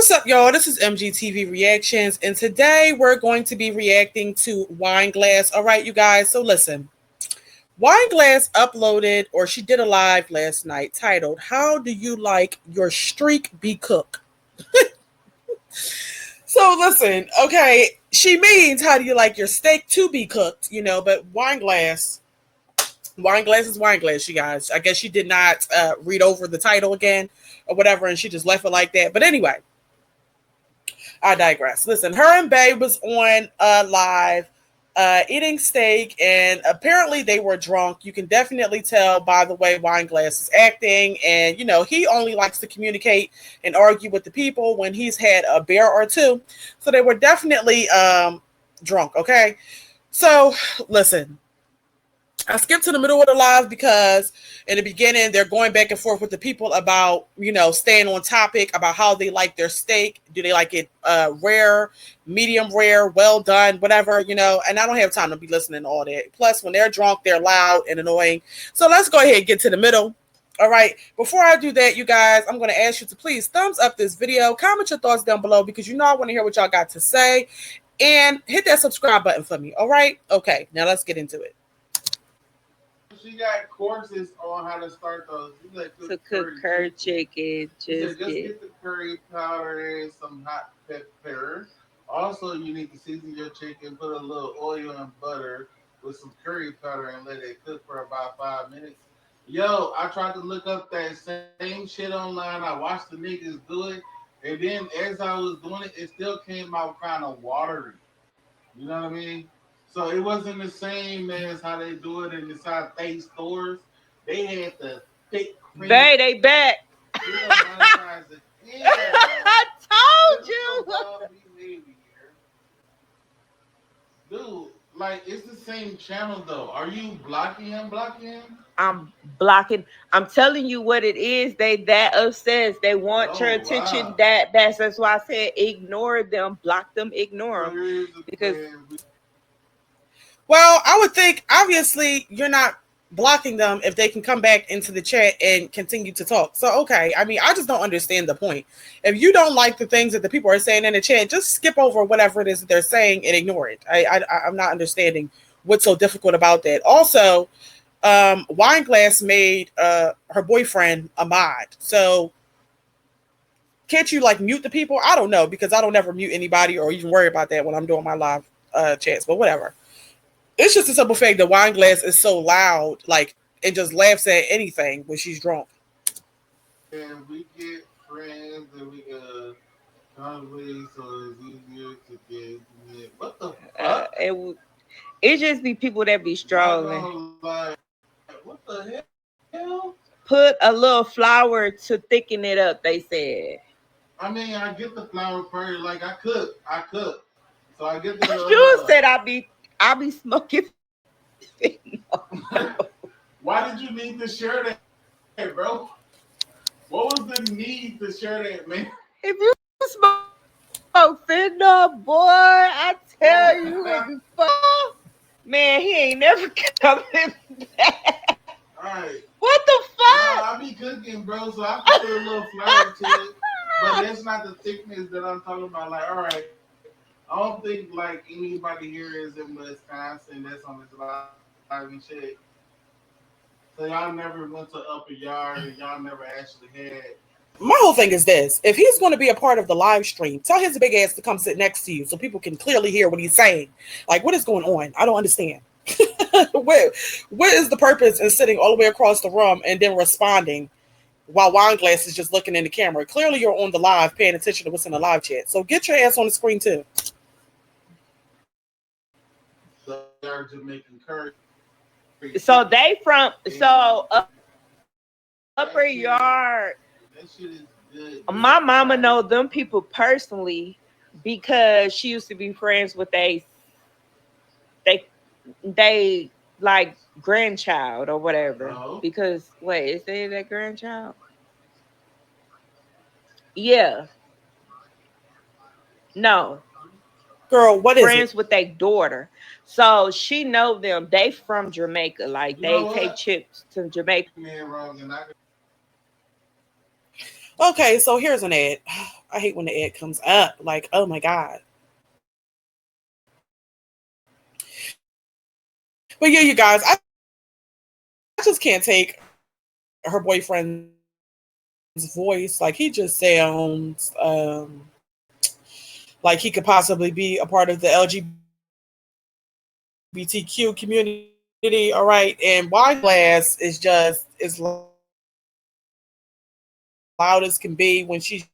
What's up, y'all? This is MGTV Reactions, and today we're going to be reacting to Wine Glass. All right, you guys. So listen, Wine Glass uploaded, or she did a live last night titled, "How do you like your streak be cooked?" So listen, okay, she means how do you like your steak to be cooked, but Wine Glass is Wine Glass, you guys. I guess she did not read over the title again or whatever, and she just left it like that. But anyway, I digress. Listen, her and Bae was on live eating steak, and apparently they were drunk. You can definitely tell by the way Wine Glass is acting. And, he only likes to communicate and argue with the people when he's had a beer or two. So they were definitely drunk, okay? So, listen. I skipped to the middle of the live because in the beginning they're going back and forth with the people about, staying on topic about how they like their steak. Do they like it rare, medium rare, well done, whatever, and I don't have time to be listening to all that. Plus, when they're drunk, they're loud and annoying. So let's go ahead and get to the middle. All right. Before I do that, you guys, I'm going to ask you to please thumbs up this video, comment your thoughts down below because I want to hear what y'all got to say, and hit that subscribe button for me. All right. Okay. Now let's get into it. She got courses on how to start those. To cook curry chicken. Just get the curry powder and some hot pepper. Also, you need to season your chicken, put a little oil and butter with some curry powder and let it cook for about 5 minutes. Yo, I tried to look up that same shit online. I watched the niggas do it. And then as I was doing it, it still came out kind of watery. You know what I mean? So it wasn't the same as how they do it in the South Bay stores. They had the thick cream. They back. Yeah, I told you. Dude, like it's the same channel though. Are you blocking him? I'm blocking. I'm telling you what it is. They that obsessed. They want your attention that bad. That's why I said ignore them, block them, ignore them. Because well, I would think obviously you're not blocking them if they can come back into the chat and continue to talk. So okay, I mean, I just don't understand the point. If you don't like the things that the people are saying in the chat, just skip over whatever it is that they're saying and ignore it. I'm not understanding what's so difficult about that. Also, Wine Glass made her boyfriend a mod. So can't you like mute the people? I don't know, because I don't ever mute anybody or even worry about that when I'm doing my live chats, but whatever. It's just a simple fact that Wine Glass is so loud, like it just laughs at anything when she's drunk. And we get friends and we conversate, so it's easier to get. What the fuck? It just be people that be strolling. Like, what the hell? Put a little flour to thicken it up, they said. I mean, I get the flour part, like I cook. So I get the You said I be smoking. Why did you need to share that, bro? What was the need to share that, man? If you smoke fentanyl, boy, I tell you what the fuck. Man, he ain't never coming back. Alright. What the fuck? No, I be cooking, bro, so I can put a little flour to it. But that's not the thickness that I'm talking about. Like, alright, I don't think like anybody here is in Wisconsin that's on this live and shit. So y'all never went to Upper Yard and y'all never actually had. My whole thing is this: if he's going to be a part of the live stream, tell his big ass to come sit next to you so people can clearly hear what he's saying. Like, what is going on? I don't understand. What is the purpose in sitting all the way across the room and then responding while Wine Glass is just looking in the camera? Clearly, you're on the live, paying attention to what's in the live chat. So get your ass on the screen too. They're Jamaican curry. So they from Upper Yard. That shit is good. My mama know them people personally because she used to be friends with they like grandchild or whatever. Oh. Because wait, is they that grandchild? Yeah. No. Girl, what is friends it? with their daughter. So she know them. They from Jamaica. Like they take trips to Jamaica. Okay, so here's an ad. I hate when the ad comes up. Like, oh my God. But yeah, you guys, I just can't take her boyfriend's voice. Like, he just sounds like he could possibly be a part of the LGBTQ community. All right. And Wine Glass is just as loud as can be when she's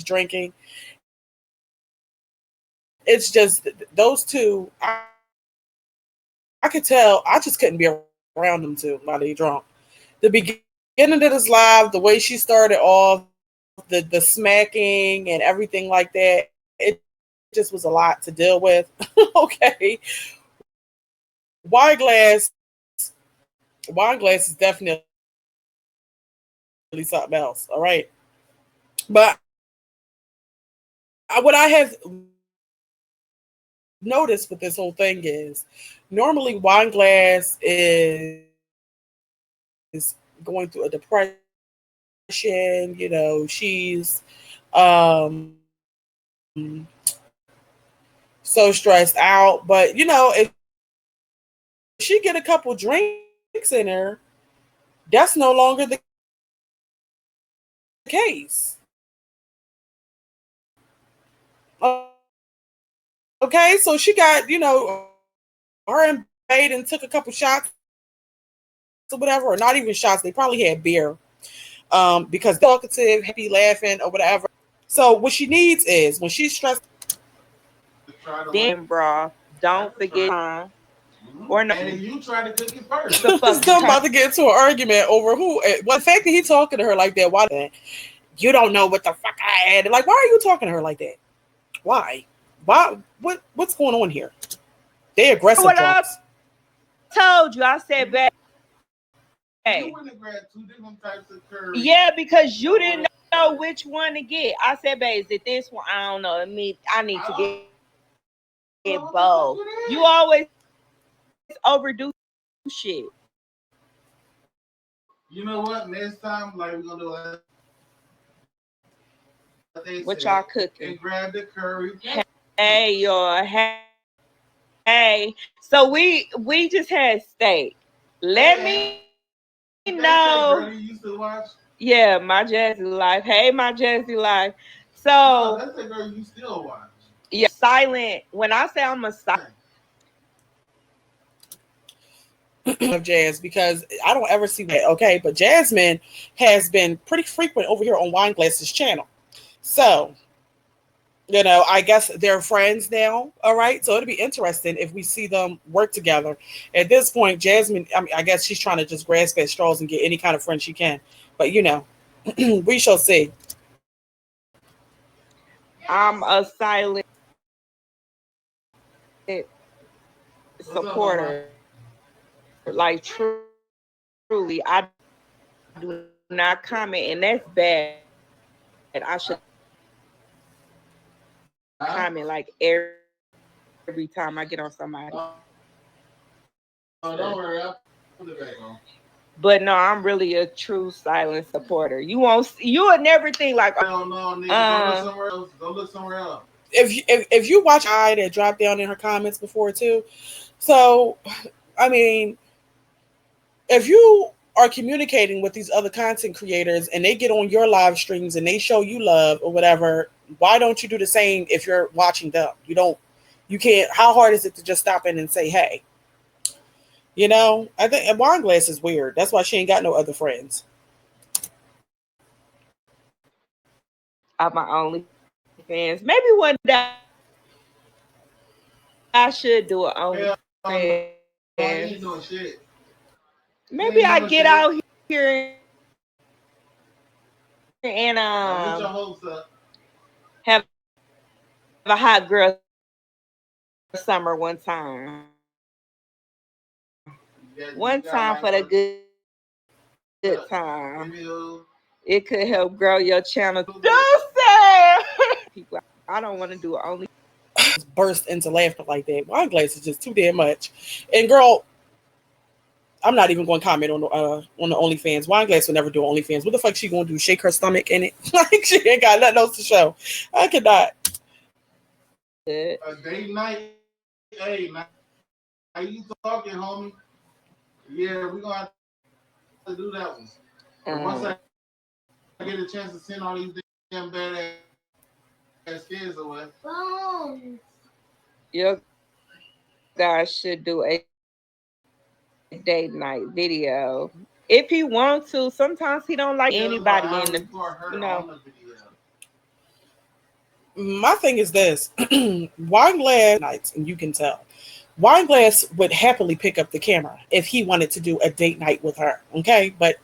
drinking. It's just those two. I could tell. I just couldn't be around them two while they drunk. The beginning of this live, the way she started off, the smacking and everything like that, it just was a lot to deal with. Okay, wine glass, wine glass is definitely something else. All right, but what I have noticed with this whole thing is normally wine glass is going through a depression. You know, she's um so stressed out. But you know, if she get a couple drinks in her, that's no longer the case. Okay, so she got, you know, her and Baden took a couple shots or whatever, or not even shots. They probably had beer because talkative, happy, laughing, or whatever. So what she needs is when she's stressed. Then, bra, don't forget or no. And you try to cook it first. Still about to get into an argument over who. Well, the fact that he talking to her like that, why? You don't know what the fuck I had. Like, why are you talking to her like that? Why? Why? What's going on here? They aggressive What drunks. I told you, I said, babe. You went and grabbed two different types of curry. Yeah, because you didn't know which one to get. I said, babe, is it this one? I don't know. I need to get both. You always overdo shit. You know what? Next time, like we're gonna do like they what said, y'all cooking? And grab the curry. Hey, y'all. Hey. So we just had steak. Let me know. You used to watch? Yeah, My Jazzy Life. Hey, My Jazzy Life. So no, that's the girl you still watch. Yeah, silent. When I say I'm a silent Of Jazz because I don't ever see that. Okay, but Jasmine has been pretty frequent over here on Wine Glass's channel. So, you know, I guess they're friends now. All right, so it'll be interesting if we see them work together. At this point, Jasmine, I mean, I guess she's trying to just grasp at straws and get any kind of friend she can. But you know, we shall see. I'm a silent supporter. Like truly, I do not comment, and that's bad. I should comment like every time I get on somebody. Oh, don't worry, I'll put it back on. But no, I'm really a true silent supporter. You would never think like no, nigga, go look somewhere else. Go look somewhere else. If you watch I that dropped down in her comments before too, so I mean, if you are communicating with these other content creators and they get on your live streams and they show you love or whatever, why don't you do the same if you're watching them? You can't. How hard is it to just stop in and say hey? You know, I think Wine Glass is weird. That's why she ain't got no other friends. I'm my only fans. Maybe one day I should do it only fans. Ain't doing shit. Maybe I get out here and get your hopes up. Have a hot girl summer one time. One time for the good time. It could help grow your channel. Don't say people. I don't want to do it only. Burst into laughter like that. Wine Glass is just too damn much. And girl, I'm not even going to comment on the OnlyFans. Wine Glass would never do OnlyFans. What the fuck she going to do? Shake her stomach in it? Like she ain't got nothing else to show. I cannot. A date night. Hey, now you talking, homie? Yeah, we gonna have to do that one. And once I get a chance to send all these damn badass kids away, Your guy should do a date night video. If he wants to, sometimes he don't like I anybody in the, record her you on know. the video. My thing is this: Wine Glass nights, and you can tell. Wine Glass would happily pick up the camera if he wanted to do a date night with her. Okay, but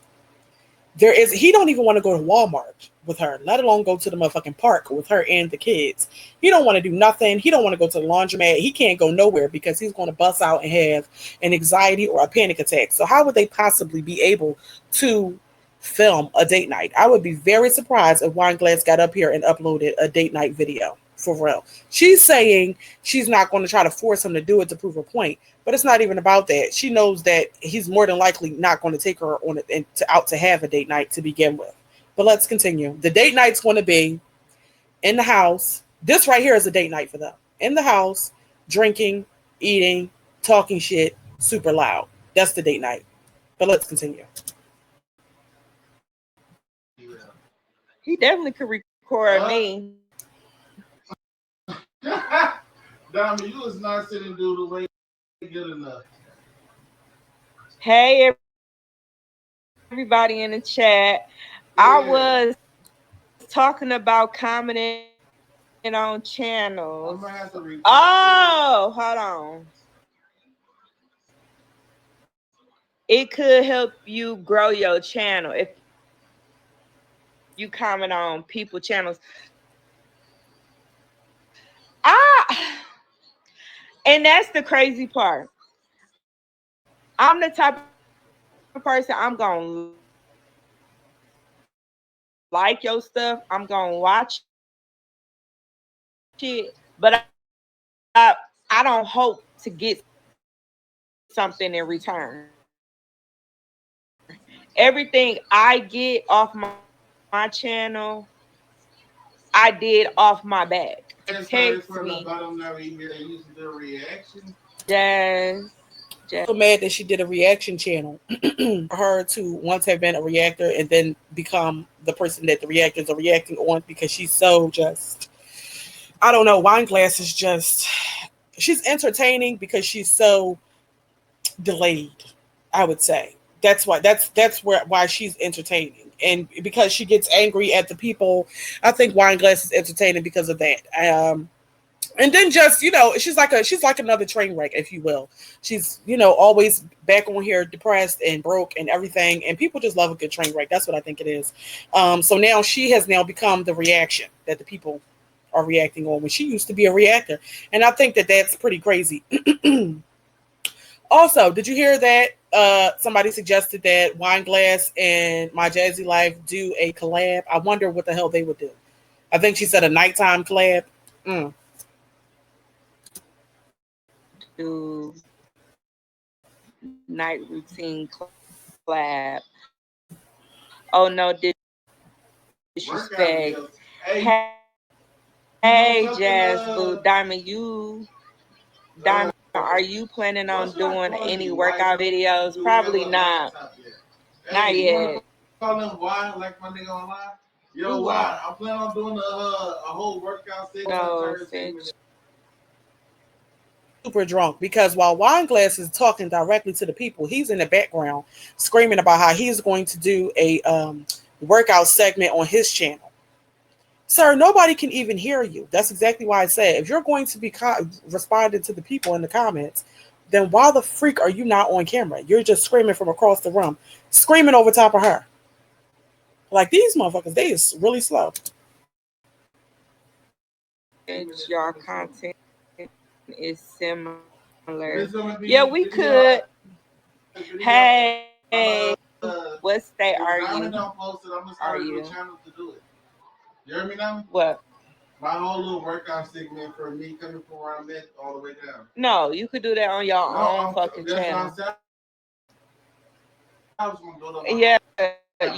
he don't even want to go to Walmart with her, let alone go to the motherfucking park with her and the kids. He don't want to do nothing. He don't want to go to the laundromat. He can't go nowhere because he's going to bust out and have an anxiety or a panic attack. So how would they possibly be able to film a date night? I would be very surprised if Wine Glass got up here and uploaded a date night video. For real. She's saying she's not going to try to force him to do it to prove a point, but it's not even about that. She knows that he's more than likely not going to take her on it and out to have a date night to begin with. But let's continue. The date night's going to be in the house. This right here is a date night for them. In the house, drinking, eating, talking shit, super loud. That's the date night. But let's continue. Yeah. He definitely could record me. Diamond, you was not sitting dude the way good enough. Hey, everybody in the chat. I Yeah. was talking about commenting on channels. I'm gonna have to Oh, hold on. It could help you grow your channel if you comment on people channels. And that's the crazy part. I'm the type of person I'm gonna like your stuff. I'm gonna watch it, but I don't hope to get something in return. Everything I get off my channel, I did off my back. If you text me, started from the bottom never even they used to do a reaction. just So mad that she did a reaction channel for her to once have been a reactor and then become the person that the reactors are reacting on because she's so just, I don't know. Wine Glass is just, she's entertaining because she's so delayed. I would say that's why she's entertaining, and because she gets angry at the people. I think Wine Glass is entertaining because of that. And then just she's like another train wreck, if you will. She's always back on here depressed and broke and everything, and people just love a good train wreck. That's what I think it is. So now she has now become the reaction that the people are reacting on when she used to be a reactor, and I think that that's pretty crazy. Also, did you hear that somebody suggested that Wine Glass and My Jazzy Life do a collab? I wonder what the hell they would do. I think she said a nighttime collab. Mm. do night routine collab. Oh no Workout disrespect. videos. Hey, Hey something? Jazz Boo Diamond, are you planning on What should I doing call any you? Why workout videos? do we have Probably a not. laptop yet? Not Hey, you wanna yet. call him why? Like my nigga online? Yo, Ooh, why? I'm planning on doing a whole workout segment, turn no, segment. since Super drunk because while Wine Glass is talking directly to the people, he's in the background screaming about how he's going to do a workout segment on his channel. Sir, nobody can even hear you. That's exactly why I said if you're going to be responding to the people in the comments, then why the freak are you not on camera? You're just screaming from across the room, screaming over top of her. Like these motherfuckers, they is really slow. your content is similar. But it's Yeah, gonna we be could. video after video. Hey, Uh, what state are if you? Diamond don't post it, I'm gonna Are start a new you? channel to do it. You hear me now? What? My whole little workout segment for me coming from where I'm at all the way down. No, you could do that on your No, own fucking that's what I'm channel. saying. I was gonna do it on my Yeah,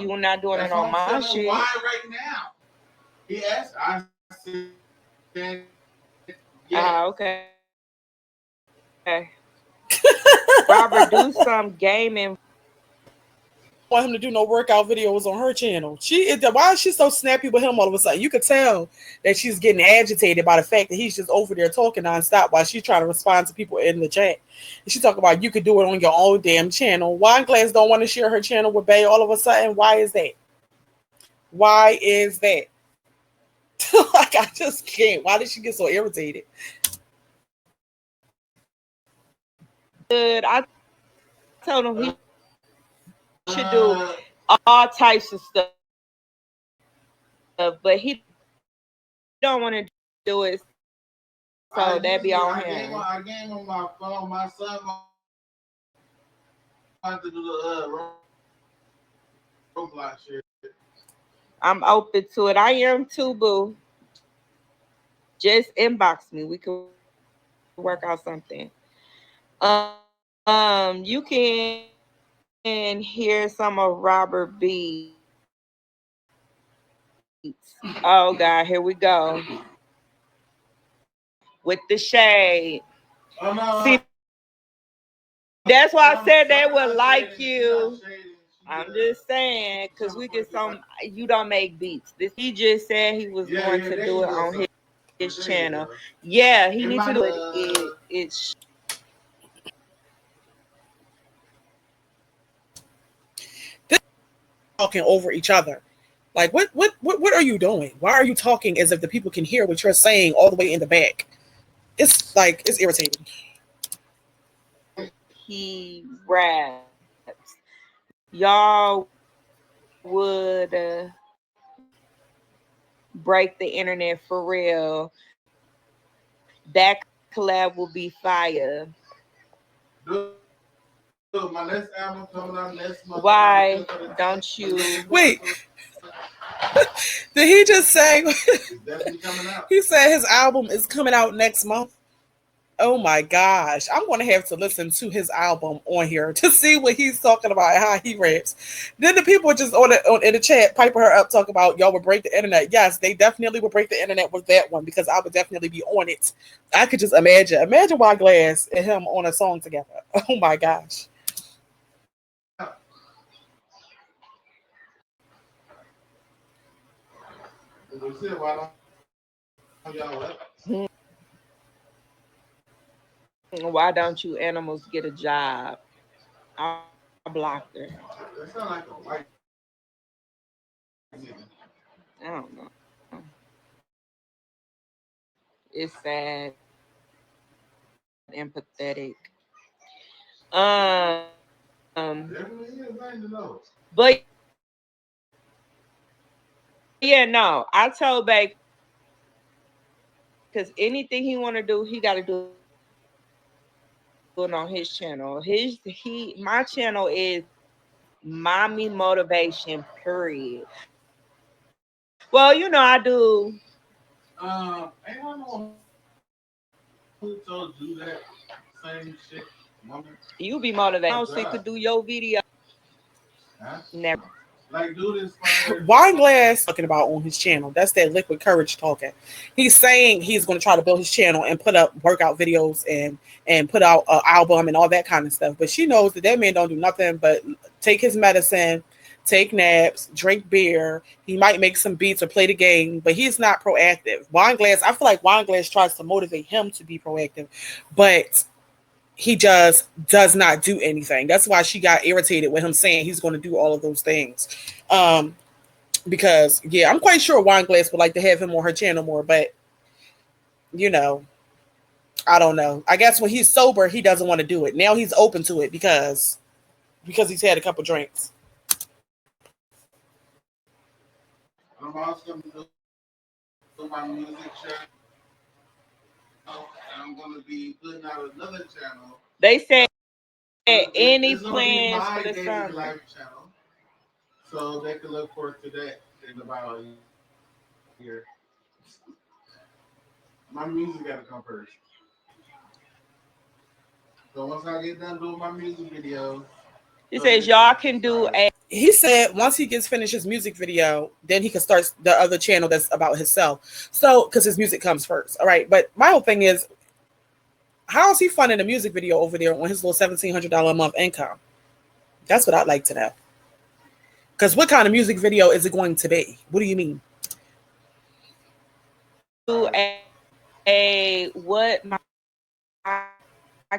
you were not doing it That's on why I'm my telling shit. why right now. He asked. I said yes. Ah, okay. Robert, do some gaming. Want him to do no workout videos on her channel. Why is she so snappy with him all of a sudden? You could tell that she's getting agitated by the fact that he's just over there talking nonstop while she's trying to respond to people in the chat. And she talking about you could do it on your own damn channel. Wine Glass don't want to share her channel with Bay all of a sudden. Why is that? Why is that? Like I just can't. Why did she get so irritated? Good. I told him he should do Uh, all types of stuff, but he don't want to do it. So that be on him. I gave him my phone. My son wanted to do the Roblox shit. I'm open to it. I am too, boo. Just inbox me. We can work out something. You can hear some of Robert Beats. Oh God, here we go. With the shade. Oh See, no, that's why I said they would like I'm you. not I'm shading. just She not saying, shading. cause She we did get some. You something don't for it. make beats. This he just said he was going to do it Yeah, on there you his go, son. channel. There you Yeah, go. he need to do It it. might Talking over each other. Like what are you doing? Why are you talking as if the people can hear what you're saying all the way in the back? It's irritating. he raps. Y'all would break the internet for real. That collab will be fire. dude, my next album coming out next month on the 5th of the Why 10th. don't The next you? Wait, episode did he just say is definitely coming out. he said his album is coming out next month? Oh my gosh. I'm going to have to listen to his album on here to see what he's talking about and how he raps. Then the people just in the chat piping her up talking about y'all would break the internet. Yes, they definitely would break the internet with that one because I would definitely be on it. I could just imagine. Imagine Why Glass and him on a song together. Oh my gosh. We said, why don't y'all what? Why don't you animals get a job? I blocked her. That sound like a white nigga. I don't know. It's sad and pathetic. Definitely is. I need to know. But yeah, no, I told Bay because anything he want to do, he got to do it on his channel. My channel is mommy motivation. Period. Well, I do. Ain't I know who told you that same shit, mommy? You be motivated Oh so you God. could do your video. Huh? Never. Like, dude inspired. Wine Glass talking about on his channel. That's that liquid courage talking. He's saying he's going to try to build his channel and put up workout videos and put out an album and all that kind of stuff. But she knows that that man don't do nothing but take his medicine, take naps, drink beer. He might make some beats or play the game, but he's not proactive. Wine Glass, I feel like Wine Glass tries to motivate him to be proactive, but he just does not do anything. That's why she got irritated with him saying he's going to do all of those things. Um, because yeah, I'm quite sure Wine Glass would like to have him on her channel more, but you know, I don't know. I guess when he's sober, he doesn't want to do it. Now he's open to it because he's had a couple drinks. I'm also gonna do my music channel. And I'm gonna be putting out another channel. They said It's gonna be any my plans Jazzy for the Life summer. channel. So they can look forward to that in about a year. My music gotta come first. So once I get done doing my music videos, He says y'all can do a He said once he gets finished his music video, then he can start the other channel that's about himself. So, because his music comes first, all right. But my whole thing is, how is he funding a music video over there on his little $1,700 a month income? That's what I'd like to know. Because what kind of music video is it going to be? What do you mean? do a what my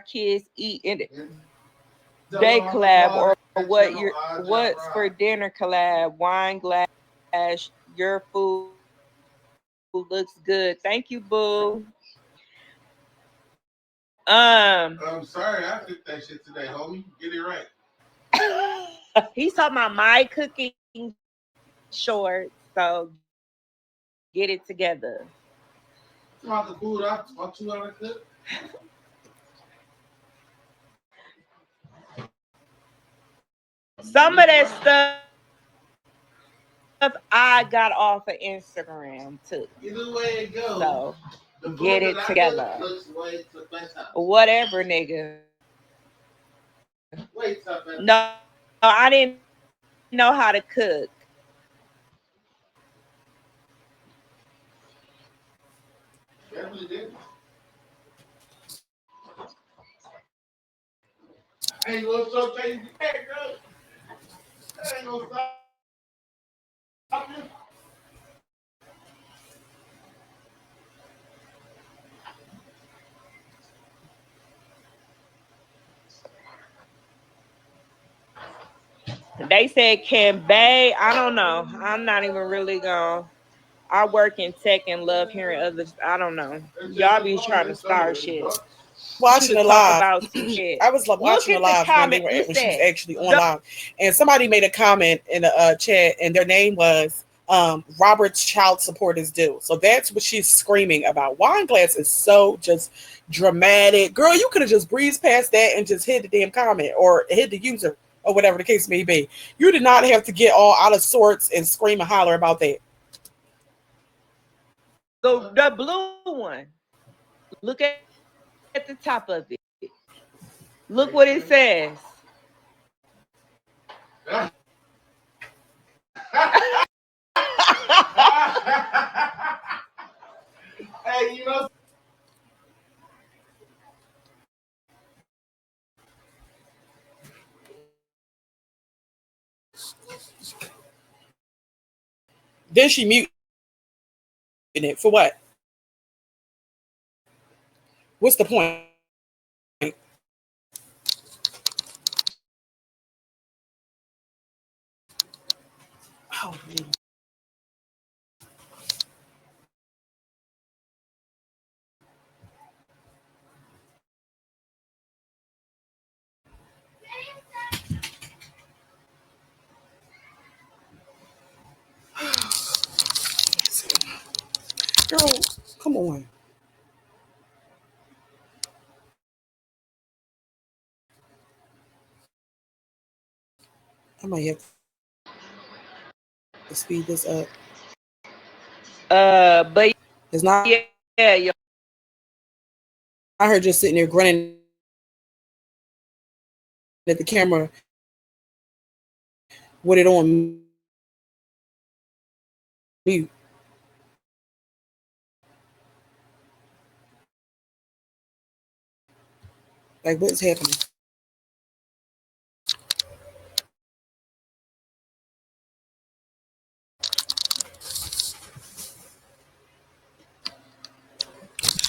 kids eat in the day collab, or what's for dinner collab, wine glass, your food looks good. Thank you, boo. I'm sorry, I cooked that shit today, homie. Get it right. He's talking about my cooking shorts, so get it together. It's about the food I taught you how to cook. Some of that stuff I got off of Instagram too. Either way it goes, So the get food it that I together. cook looks way too better. Whatever, nigga. Way too better. No, I didn't know how to cook. Definitely did. I ain't gonna show you the cake, girl. I ain't gonna stop you. They said can Bae. I don't know. I'm not even really going. I work in tech and love hearing others. I don't know. Y'all be trying to start shit. She Watching could the talk live. about some shit. I was Look watching the at the live when they comment. were when she was Listen, actually on live, and somebody made a comment in the chat, and their name was Robert's child support is due. So that's what she's screaming about. Wine glass is so just dramatic, girl. You could have just breezed past that and just hit the damn comment or hit the user or whatever the case may be. You did not have to get all out of sorts and scream and holler about that. the blue one. Look at the top of it. Look what it says. Hey, you know. Then she muted it for what? What's the point? Oh, man. Girl, come on. I might have to speed this up. But It's not. yeah, yo, I heard just sitting there grinning at the camera with it on mute. Like, what's happening?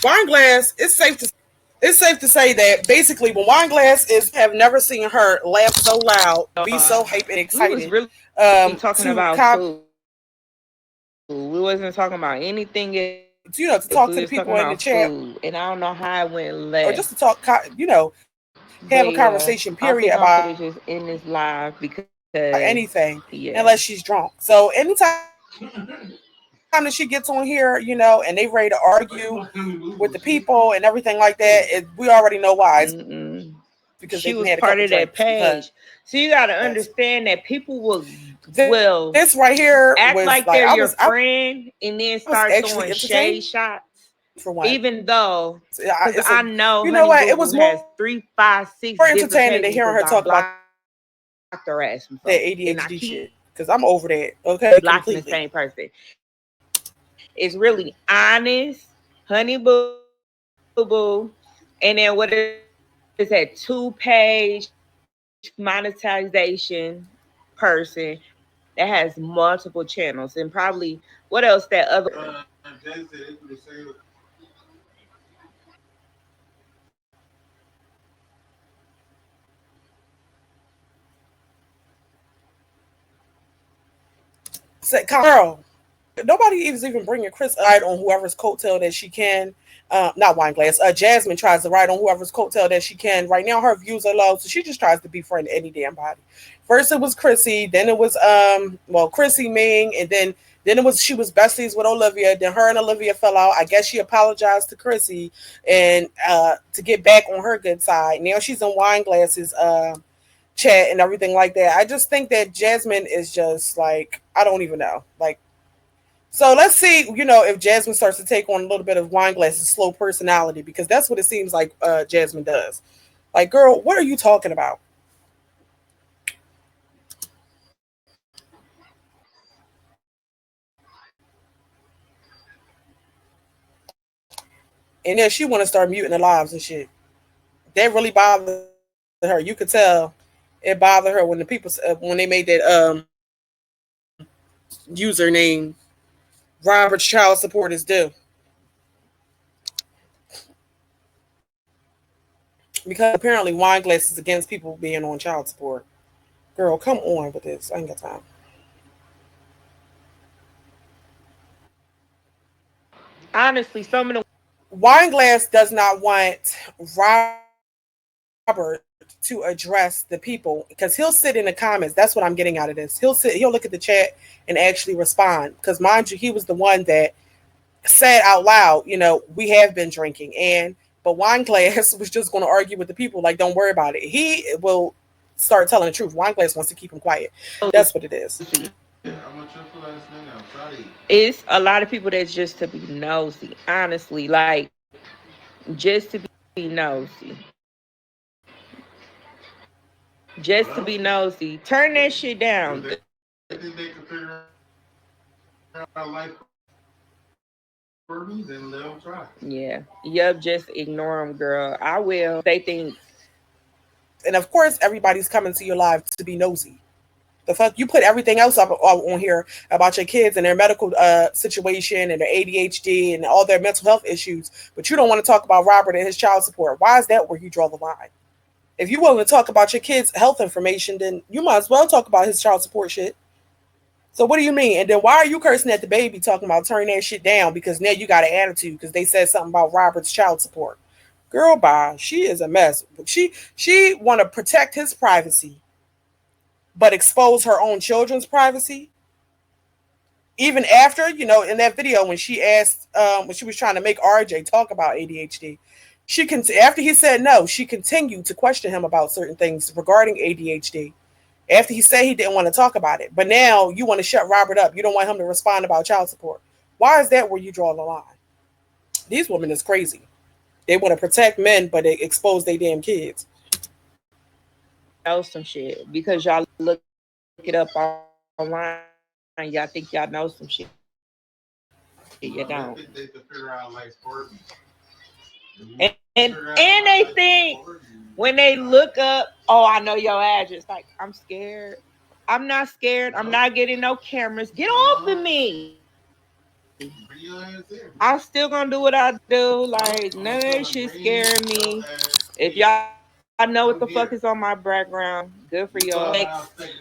Wine glass. It's safe to say that basically, when Wine Glass is have never seen her laugh so loud, be so hype and we was excited really talking to about food. We wasn't talking about anything else. to We talk to the was talking people in the about chat, food, and I don't know how it went or just left. to talk, have a But yeah, conversation, I period, think I'm about gonna just end this live because anything, yeah. unless she's drunk. So anytime that she gets on here, and they ready to argue with the people and everything like that, we already know why. It's Mm-mm. because She they've was had a part couple of that drinks. Because page, so you got to understand that people will this right here act was like like they're I your was I friend and then was start actually throwing shade entertained shots. for one. Even though, because It's a I know you know Honey what? Boo It Boo was has more 3, 5, 6 different entertaining to pages hearing because her I talk about blocked doctor asked me That for, ADHD and I shit. keep Because I'm over that. Okay, blocking the same completely. person. It's really honest, honey boo boo, and then what is that? 2 page monetization person that has multiple channels, and probably what else that other one got? Jay said they do the same. Say, girl, nobody is even bringing Chris ride on whoever's coattail that she can. Not wine glass. Jasmine tries to ride on whoever's coattail that she can. Right now, her views are low, so she just tries to befriend any damn body. First, it was Chrissy, then it was Chrissy Ming, and then it was she was besties with Olivia. Then her and Olivia fell out. I guess she apologized to Chrissy and to get back on her good side. Now she's in wine glasses. Chat and everything like that. I just think that Jasmine is just like I don't even know. Like so let's see, if Jasmine starts to take on a little bit of wine glasses slow personality because that's what it seems like Jasmine does. Like, girl, what are you talking about? And then she want to start muting the lives and shit. That really bothered her. You could tell it bothered her when the people when they made that username Robert's child support is due because apparently wine glasses against people being on child support. Girl, come on with this. I ain't got time. Honestly, some of the Wineglass does not want Robert to address the people because he'll sit in the comments. That's what I'm getting out of this. He'll look at the chat and actually respond. Because mind you, he was the one that said out loud, we have been drinking but Wineglass was just going to argue with the people like, don't worry about it. He will start telling the truth. Wineglass wants to keep him quiet. That's what it is. Yeah, I'm a triple S nigga. I'm sorry. it's a lot of people that's just to be nosy. Honestly, like just to be nosy, just to be Well, nosy. Turn that shit down. if they think they can figure out life for me, then let them try. Yeah, yup. Just ignore them, girl. I will. They think And of course, everybody's coming to your live to be nosy. The fuck you put everything else up on here about your kids and their medical situation and their ADHD and all their mental health issues, but you don't want to talk about Robert and his child support. Why is that where you draw the line? If you willing to talk about your kids' health information, then you might as well talk about his child support shit. So what do you mean? And then why are you cursing at the baby talking about turning that shit down because now you got an attitude because they said something about Robert's child support? Girl, bye. She is a mess. She want to protect his privacy, but expose her own children's privacy. Even after, in that video when she asked, when she was trying to make RJ talk about ADHD, after he said no, she continued to question him about certain things regarding ADHD. After he said he didn't want to talk about it, but now you want to shut Robert up. You don't want him to respond about child support. Why is that where you draw the line? These women is crazy. They want to protect men, but they expose their damn kids. know some shit because y'all look it up online. Y'all think y'all know some shit. You don't. Well, they think they can figure out life for me. If you And figure out my life they think for you, when then they try. look up, oh, I know your address. Like, I'm scared. I'm not scared. I'm Nope. not getting no cameras. Get off of Uh-huh. me. Bring your ass here. I'm still gonna do what I do. Like, Nope. none I'm of just that gonna shit bring scaring me. your ass If y'all here. know what the fuck is on my Come here. background, good for y'all. You Next. clubhouse nigga.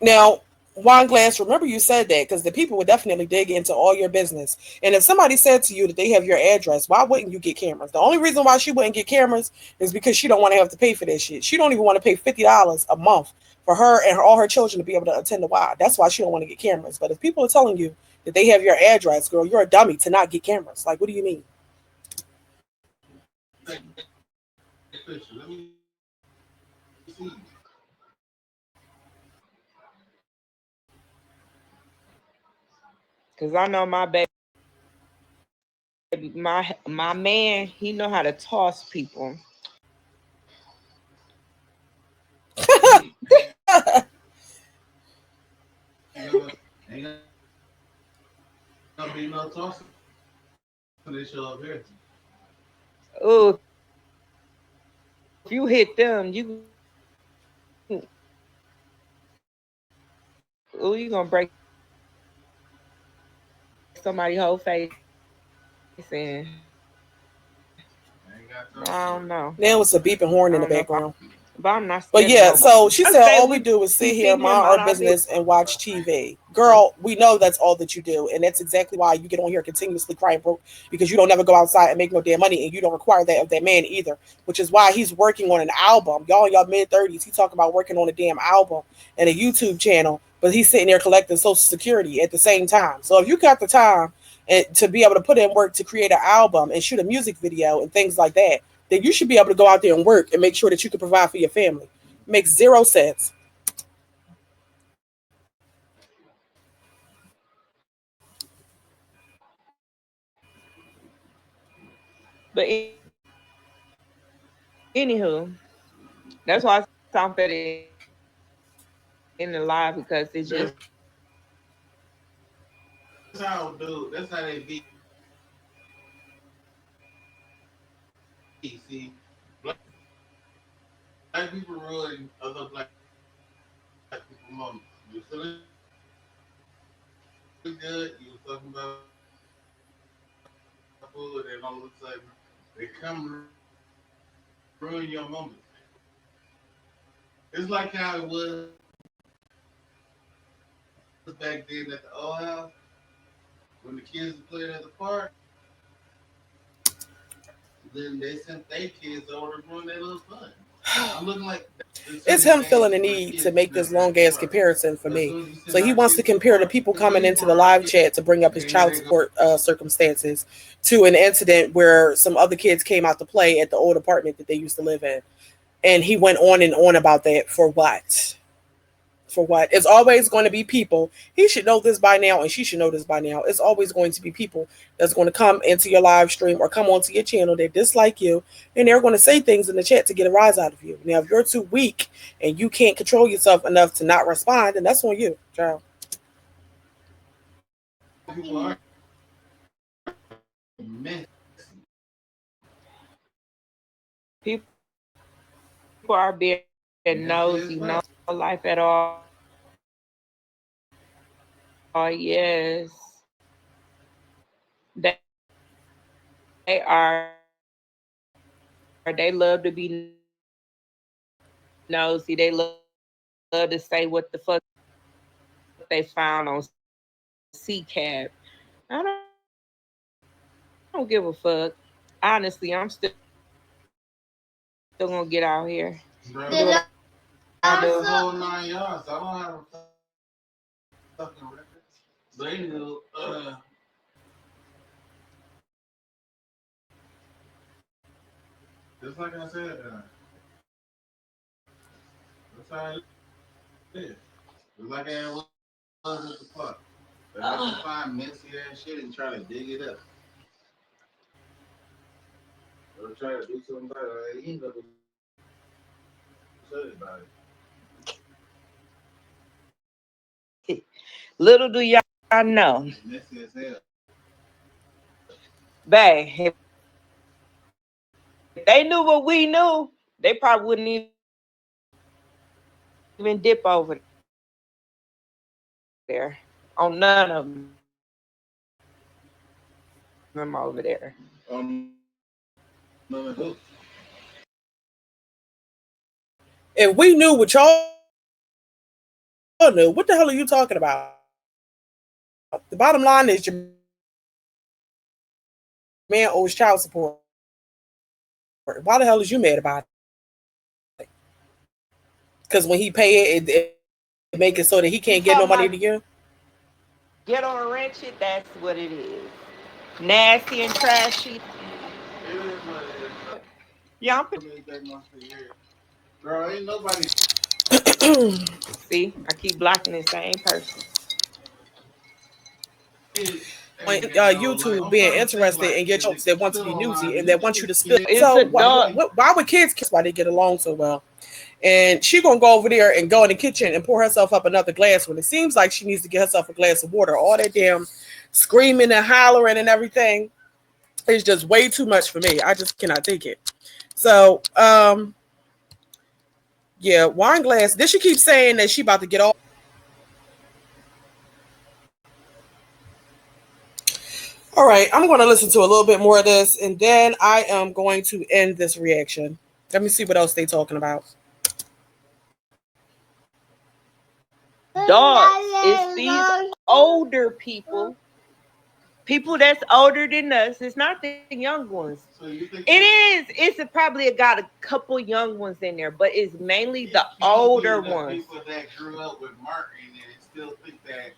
Now, Wine Glass, remember you said that because the people would definitely dig into all your business. And if somebody said to you that they have your address, why wouldn't you get cameras? The only reason why she wouldn't get cameras is because she don't want to have to pay for that shit. She don't even want to pay $50 a month for her and all her children to be able to attend the Y. That's why she don't want to get cameras. But if people are telling you that they have your address, girl, you're a dummy to not get cameras. Like, what do you mean? Take picture. Let me see. Cause I know my baby, my man, he know how to toss people. Don't be no tossing this show up here. Oh, if you hit them, you gonna break somebody's whole face in. I I ain't don't got know. time for Now it. it's a beeping horn in I the don't know if background. but I'm not But scared of yeah, so nobody. she I said say all we we do is sit be here, sitting here mind our mind our business, business. and watch TV. Girl, we know that's all that you do. And that's exactly why you get on here continuously crying broke because you don't never go outside and make no damn money and you don't require that of that man either. Which is why he's working on an album. Y'all in y'all mid-30s, he talking about working on a damn album and a YouTube channel, but he's sitting there collecting Social Security at the same time. So if you got the time and to be able to put in work to create an album and shoot a music video and things like that, then you should be able to go out there and work and make sure that you can provide for your family. Makes zero sense. But anywho, that's why I sound better in the live because it's just That's how they be. See, black people ruin other black people's moments. As soon as you say they kids over the grown, they little son. They come ruin your moments. You was talking about food, and all of a sudden they come ruin your moments. It's like how it was back then at the old house when the kids were playing at the park. Then they sent their kids over to ruin their little son. I'm looking like the same It's thing him for the feeling the kids need to that's make at this the long park. ass comparison for As soon me. as you send So our he wants kids to to the compare the park, people the way coming you into the park our live kids, chat to bring up his and here child they go. support circumstances to an incident where some other kids came out to play at the old apartment that they used to live in. And he went on and on about that for what? For what? It's always going to be people. He should know this by now, and she should know this by now. It's always going to be people that's going to come into your live stream or come onto your channel that dislike you, and they're going to say things in the chat to get a rise out of you. Now, if you're too weak and you can't control yourself enough to not respond, then that's on you, child. People are messy. people are being Messy nosy, as no well. life at all. Yes, they love to be nosy. They love to say what the fuck they found on C cab. I don't give a fuck. Honestly, I'm still gonna get out here. I do. Bro, I got the whole 9 yards. I don't have a fucking record. But anywho, just like I said, that's how it is. Just like I was at the park. But I can find messy ass shit and try to dig it up. Or try to do something about it. Like, you ain't gonna do shit about it. Little do y'all know, It's messy as hell. babe. If they knew what we knew, they probably wouldn't even dip over there on none of them. Over there. On none of who? If we knew what y'all knew, what the hell are you talking about? The bottom line is your man owes child support. Why the hell is you mad about it? Because when he pay it, it make it so that he can't get no money to you. You talking about get on a wrench it? That's what it is. Nasty and trashy. It is what it is, though. Yeah, I'm I made that much for years. Bro, ain't nobody. see. I keep blocking the same person. Ain't On got no life. I'm YouTube being starting to think interested like in your if the jokes that kids want to still be online, newsy do and you that want think you to spill. kids It's care So about adult. why would kids care? Why they get along so well? And she gonna go over there and go in the kitchen and pour herself up another glass when it seems like she needs to get herself a glass of water. All that damn screaming and hollering and everything is just way too much for me. I just cannot take it. So, yeah, wine glass. Did she keep saying that she about to get off? All right, I'm going to listen to a little bit more of this, and then I am going to end this reaction. Let me see what else they talking about. Dogs, it's these older people that's older than us. It's not the young ones. So you think It is. It's probably got a couple young ones in there, but it's mainly the older the ones. people that grew up with Martin and still think that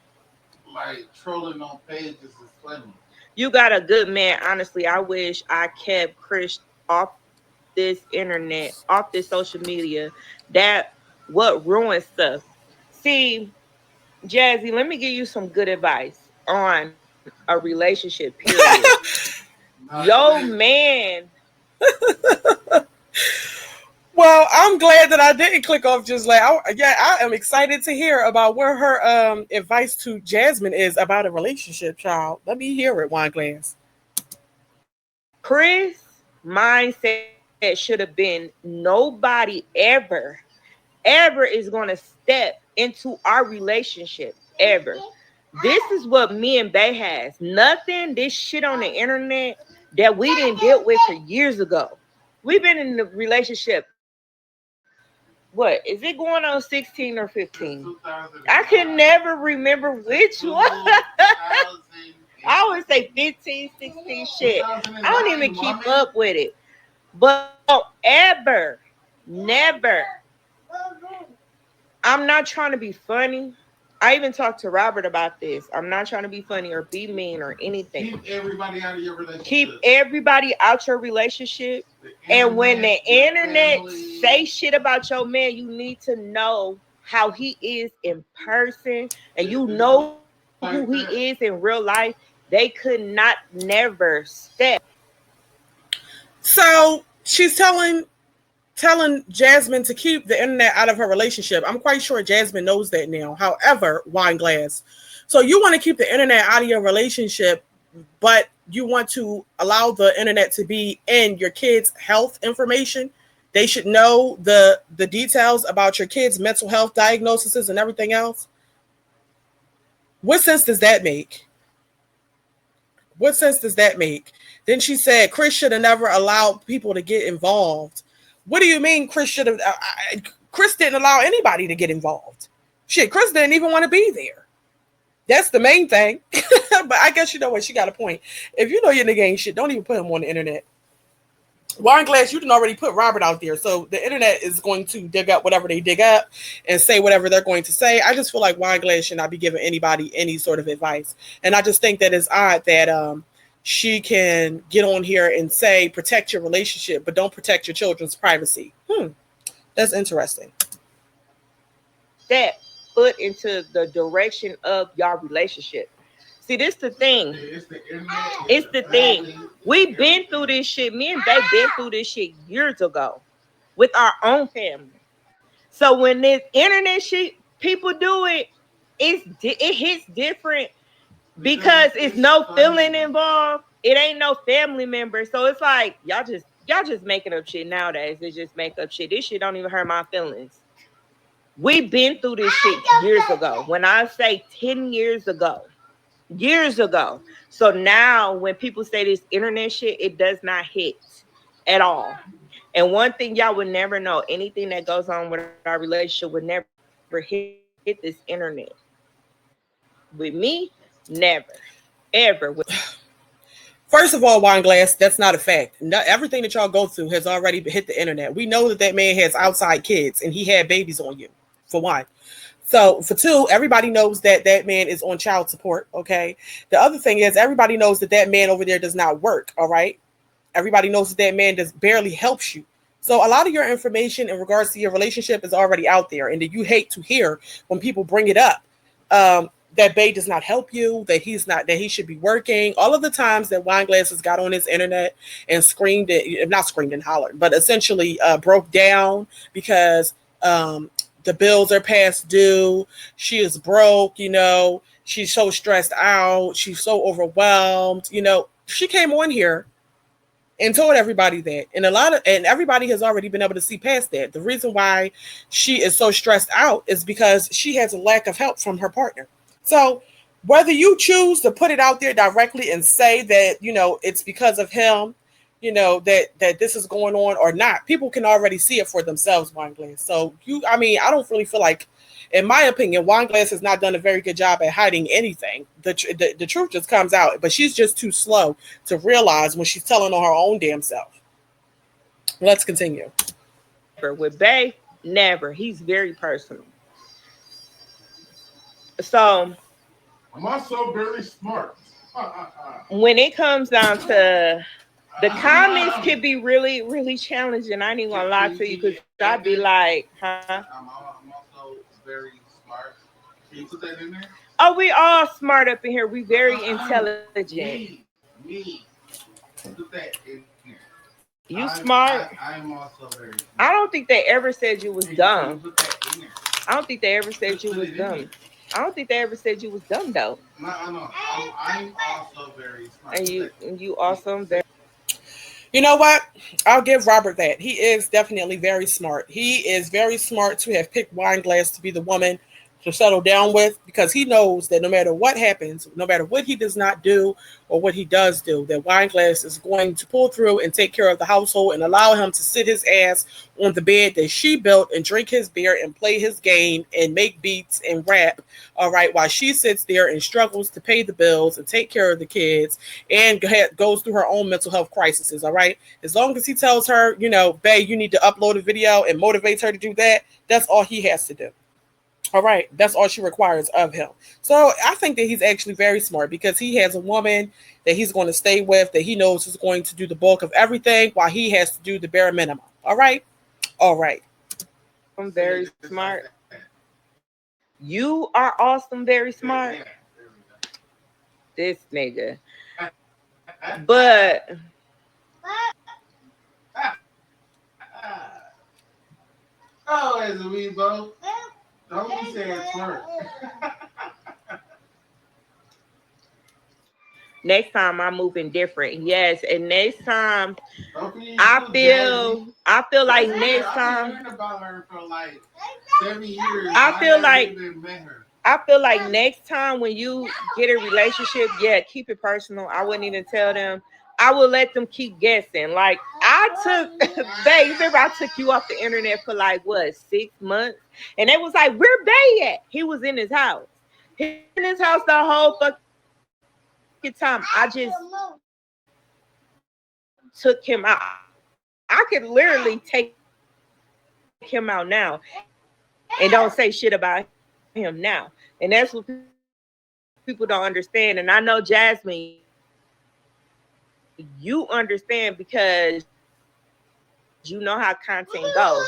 like trolling on pages is funny? You got a good man. Honestly, I wish I kept Chris off this internet, off this social media. That what ruins stuff. See, Jazzy, let me give you some good advice on a relationship, period. Nah, Yo, man, Well, I'm glad that I didn't click off just like yeah, I am excited to hear about where her advice to Jasmine is about a relationship, child. Let me hear it, wine glass. Chris' mindset should have been nobody ever is going to step into our relationship ever. This is what me and Bay has. Nothing, this shit on the internet that we didn't deal with for years ago. We've been in the relationship. What is it going on 16 or 15? I can never remember which one. I would say 15, 16 shit. I don't even keep up with it. But don't ever, never. I'm not trying to be funny. I even talked to Robert about this. I'm not trying to be funny or be mean or anything. Keep everybody out of your Keep relationship. everybody out your relationship. And when the internet say shit about your man, you need to know how he is in person, and you know who he is in real life. They could not never step. So she's telling Jasmine to keep the internet out of her relationship. I'm quite sure Jasmine knows that now. However, wine glass. So you want to keep the internet out of your relationship, but you want to allow the internet to be in your kids' health information. They should know the details about your kids' mental health diagnoses and everything else. What sense does that make? What sense does that make? Then she said Chris should have never allowed people to get involved. What do you mean Chris should have? Chris didn't allow anybody to get involved. Shit, Chris didn't even want to be there. That's the main thing. But I guess you know what? She got a point. If you know your nigga ain't shit, don't even put him on the internet. Wine glass, you didn't already put Robert out there. So the internet is going to dig up whatever they dig up and say whatever they're going to say. I just feel like wine glass should not be giving anybody any sort of advice. And I just think that it's odd that she can get on here and say protect your relationship, but don't protect your children's privacy. That's interesting. Step foot into the direction of your relationship. See, this the thing. It's the internet. It's the thing. We've been through this shit. Me and Bay been through this shit years ago with our own family. So when this internet shit people do it, it hits different because it's no feeling involved. It ain't no family member. So it's like y'all just making up shit nowadays. It's just make up shit. This shit don't even hurt my feelings. We've been through this shit years ago. When I say 10 years ago, years ago. So now when people say this internet shit, it does not hit at all. And one thing y'all would never know, anything that goes on with our relationship would never hit this internet. With me, never. Ever. First of all, wine glass, that's not a fact. Everything that y'all go through has already hit the internet. We know that man has outside kids and he had babies on you, for one. So for two, everybody knows that that man is on child support. Okay. The other thing is everybody knows that that man over there does not work. All right. Everybody knows that that man just barely helps you. So a lot of your information in regards to your relationship is already out there, and that you hate to hear when people bring it up. That Bay does not help you, that he's not, that he should be working. All of the times that wine glasses got on his internet and screamed, not screamed and hollered, but essentially broke down because The bills are past due. She is broke, she's so stressed out, she's so overwhelmed. She came on here and told everybody that. And everybody has already been able to see past that. The reason why she is so stressed out is because she has a lack of help from her partner. So whether you choose to put it out there directly and say that, it's because of him, that this is going on or not, people can already see it for themselves, Wine Glass. So I don't really feel like, in my opinion, Wine Glass has not done a very good job at hiding anything. The truth just comes out, but she's just too slow to realize when she's telling on her own damn self. Let's continue. With Bae, never. He's very personal. So I'm also very smart. when it comes down to the comments, can be really, really challenging. I ain't even gonna lie to you because I'd be like, huh? I'm also very smart. Can you put that in there? Oh, we all smart up in here. We very intelligent. Me. Put that in there. You smart? I'm also very smart. I don't think they ever said you was dumb. Put that in there. I don't think they ever said you was dumb. I don't think they ever said you was dumb though. No, I'm also very smart. And you also very. You know what? I'll give Robert that. He is definitely very smart. He is very smart to have picked Wine Glass to be the woman to settle down with, because he knows that no matter what happens, no matter what he does not do or what he does do, that Wine Glass is going to pull through and take care of the household and allow him to sit his ass on the bed that she built and drink his beer and play his game and make beats and rap, all right, while she sits there and struggles to pay the bills and take care of the kids and goes through her own mental health crises, all right? As long as he tells her, Bae, you need to upload a video and motivates her to do that, that's all he has to do. All right, that's all she requires of him. So I think that he's actually very smart because he has a woman that he's going to stay with, that he knows is going to do the bulk of everything while he has to do the bare minimum. All right? All right. I'm very smart. You are awesome, very smart. This nigga. But oh, as a weebo. Don't be saying smart. next time I'm moving different. Yes, and next time I feel like next time I've been about her for like 7 years. I feel like next time when you get a relationship, yeah, keep it personal. I wouldn't even tell them. I will let them keep guessing. Like I took, babe, remember I took you off the internet for like what 6 months, and it was like, where Bae at? He was in his house. He was in his house the whole fucking time. I just took him out. I could literally take him out now and don't say shit about him now, and that's what people don't understand. And I know Jasmine, you understand because you know how content goes.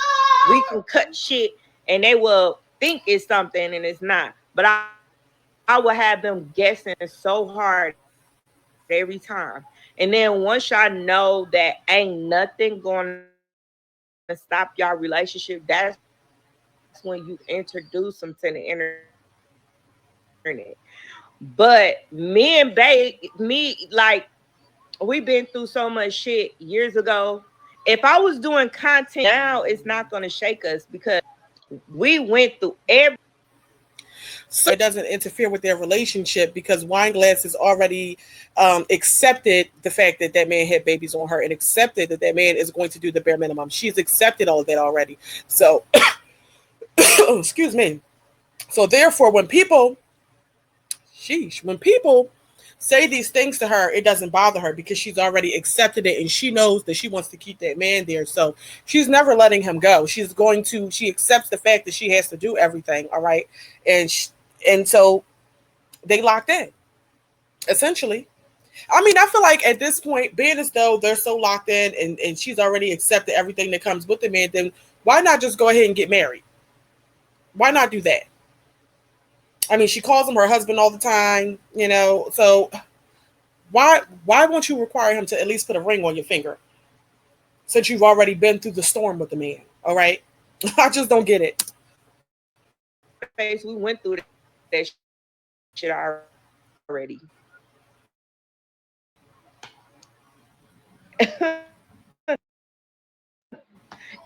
We can cut shit and they will think it's something and it's not. But I will have them guessing so hard every time. And then once y'all know that ain't nothing gonna stop y'all relationship, that's when you introduce them to the internet. But me and Bae, we've been through so much shit years ago. If I was doing content now, it's not gonna shake us because we went through every. So it doesn't interfere with their relationship because Wineglass has already accepted the fact that that man had babies on her and accepted that that man is going to do the bare minimum. She's accepted all of that already. So, excuse me. So therefore, when people say these things to her, it doesn't bother her because she's already accepted it and she knows that she wants to keep that man there. So she's never letting him go. She accepts the fact that she has to do everything. All right. And so they locked in, essentially. I mean, I feel like at this point, being as though they're so locked in and she's already accepted everything that comes with the man, then why not just go ahead and get married? Why not do that? I mean, she calls him her husband all the time, so why won't you require him to at least put a ring on your finger since you've already been through the storm with the man? All right. I just don't get it. face. We went through that shit already.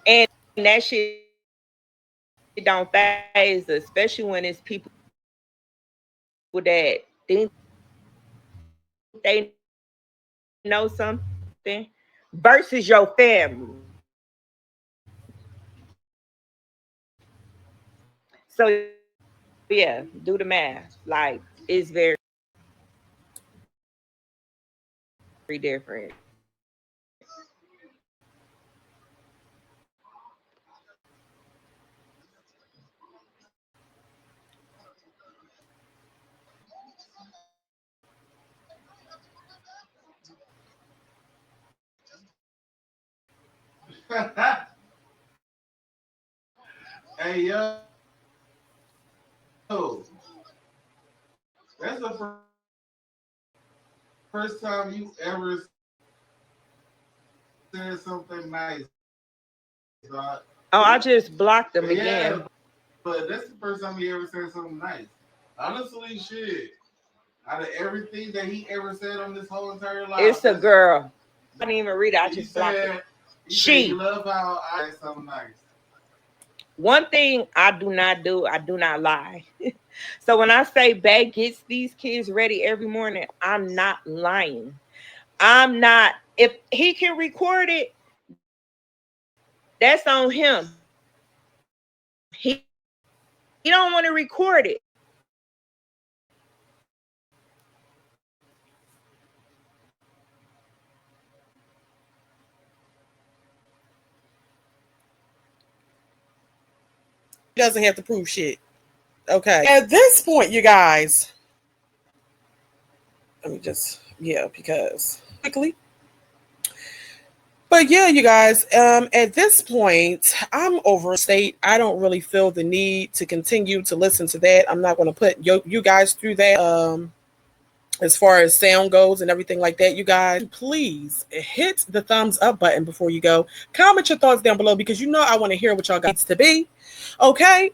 And that shit don't phase us, especially when it's people that think they know something versus your family. So yeah, do the math. Like it's very different. Hey yo, that's the first time you ever said something nice, dog. Oh, I just blocked them Yeah, again. but that's the first time he ever said something nice. Honestly, shit. Out of everything that he ever said on this whole entire life, It's a girl. I didn't even read it. I he just blocked it. said he said he She. loved how I said something nice. One thing I do not do, I do not lie. So when I say Bay gets these kids ready every morning, I'm not lying. I'm not. If he can record it, that's on him. He don't want to record it. He doesn't have to prove shit. Okay. At this point, you guys, let me just, yeah, because quickly. But yeah, you guys, at this point, I'm over state. I don't really feel the need to continue to listen to that. I'm not going to put you guys through that. As far as sound goes and everything like that, you guys, please hit the thumbs up button before you go. Comment your thoughts down below because you know I want to hear what y'all guys to be. Okay.